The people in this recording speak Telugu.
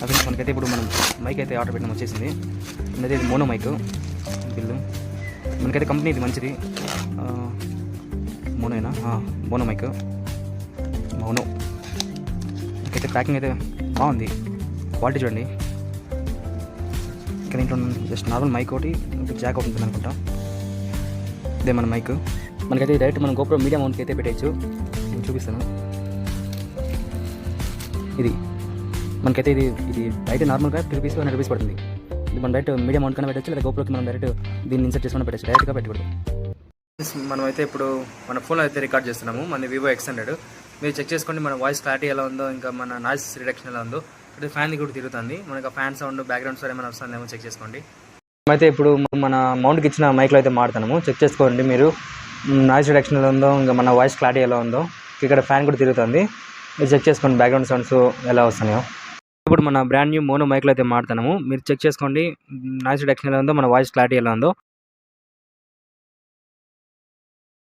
అదే మనకైతే ఇప్పుడు మనం మైక్ అయితే ఆర్డర్ పెట్టడం వచ్చేసింది. అనేది ఇది మోనో మైక్ బిల్లు. మనకైతే కంపెనీ ఇది మంచిది. మోనోనా మోనో మైక్ మోనో. మనకైతే ప్యాకింగ్ అయితే బాగుంది, క్వాలిటీ చూడండి. ఇక్కడ ఇంట్లో జస్ట్ నార్మల్ మైక్ ఒకటి జాక్ ఒకటి ఉంటుంది అనుకుంటా. ఇదే మన మైక్. మనకైతే డైరెక్ట్ మనం గోప్రో మీడియా మౌంట్కి అయితే పెట్టచ్చు. నేను చూపిస్తాను. ఇది మనకైతే ఇది బయట నార్మల్గా 3 రూపీస్ 100 రూపీస్ పడుతుంది. ఇది మనం డైరెక్ట్ మీడియా మౌంట్ కన్నా పెట్టచ్చు, లేదా గోప్రోకి మనం డైరెక్ట్ దీన్ని ఇన్సర్ట్ చేసుకుని పెట్టచ్చు, డైరెక్ట్గా పెట్టకూడదు. మనం అయితే ఇప్పుడు మన ఫోన్లో అయితే రికార్డ్ చేస్తున్నాము. మన వివో X100. మీరు చెక్ చేసుకోండి మన వాయిస్ క్లారిటీ ఎలా ఉందో, ఇంకా మన నాయిస్ రిడక్షన్ ఎలా ఉందో. ఇక్కడ ఫ్యాన్ కూడా తిరుగుతుంది. మనకి ఫ్యాన్ సౌండ్ బ్యాక్గ్రౌండ్ సౌండ్ ఏమైనా వస్తుందేమో చెక్ చేసుకోండి. అయితే ఇప్పుడు మన మౌంట్కి ఇచ్చిన మైక్లో అయితే మాడుతున్నాము. చెక్ చేసుకోండి మీరు నాయిస్ రిడక్షన్ ఎలా ఉందో, ఇంకా మన వాయిస్ క్లారిటీ ఎలా ఉందో. ఇక్కడ ఫ్యాన్ కూడా తిరుగుతుంది. మీరు చెక్ చేసుకోండి బ్యాక్గ్రౌండ్ సౌండ్స్ ఎలా వస్తున్నాయో. ఇప్పుడు మన బ్రాండ్ న్యూ మోనో మైక్లో అయితే మాడుతున్నాము. మీరు చెక్ చేసుకోండి నాయిస్ రిడక్షన్ ఎలా ఉందో, మన వాయిస్ క్లారిటీ ఎలా ఉందో.